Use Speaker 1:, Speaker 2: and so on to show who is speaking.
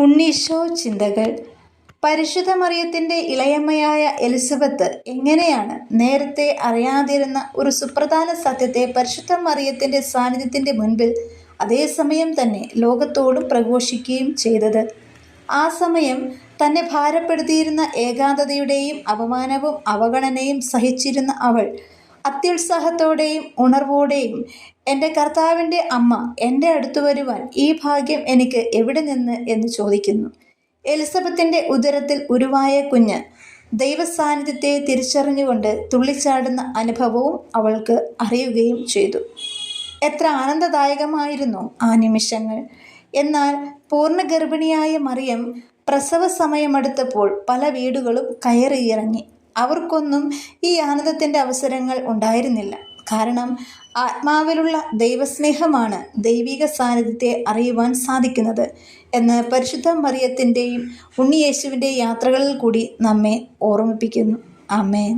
Speaker 1: ഉണ്ണീശോ ചിന്തകൾ. പരിശുദ്ധ മറിയത്തിൻ്റെ ഇളയമ്മയായ എലിസബത്ത് എങ്ങനെയാണ് നേരത്തെ അറിയാതിരുന്ന ഒരു സുപ്രധാന സത്യത്തെ പരിശുദ്ധ മറിയത്തിൻ്റെ സാന്നിധ്യത്തിൻ്റെ മുൻപിൽ അതേസമയം തന്നെ ലോകത്തോടും പ്രഘോഷിക്കുകയും ചെയ്തത്? ആ സമയം തന്നെ ഭാരപ്പെടുത്തിയിരുന്ന ഏകാന്തതയുടെയും അപമാനവും അവഗണനയും സഹിച്ചിരുന്ന അവൾ അത്യുത്സാഹത്തോടെയും ഉണർവോടെയും എൻ്റെ കർത്താവിൻ്റെ അമ്മ എൻ്റെ അടുത്തു വരുവാൻ ഈ ഭാഗ്യം എനിക്ക് എവിടെ നിന്ന് എന്ന് ചോദിക്കുന്നു. എലിസബത്തിൻ്റെ ഉദരത്തിൽ ഉരുവായ കുഞ്ഞ് ദൈവസാന്നിധ്യത്തെ തിരിച്ചറിഞ്ഞുകൊണ്ട് തുള്ളിച്ചാടുന്ന അനുഭവവും അവൾക്ക് അറിയുകയും ചെയ്തു. എത്ര ആനന്ദദായകമായിരുന്നു ആ നിമിഷങ്ങൾ! എന്നാൽ പൂർണ്ണ ഗർഭിണിയായ മറിയം പ്രസവ സമയമടുത്തപ്പോൾ പല വീടുകളും കയറിയിറങ്ങി. അവർക്കൊന്നും ഈ ആനന്ദത്തിൻ്റെ അവസരങ്ങൾ ഉണ്ടായിരുന്നില്ല. കാരണം ആത്മാവിലുള്ള ദൈവസ്നേഹമാണ് ദൈവിക സാന്നിധ്യത്തെ അറിയുവാൻ സാധിക്കുന്നത് എന്ന് പരിശുദ്ധ മറിയത്തിൻ്റെയും ഉണ്ണിയേശുവിൻ്റെ യാത്രകളിൽ കൂടി നമ്മെ ഓർമ്മിപ്പിക്കുന്നു. ആമേൻ.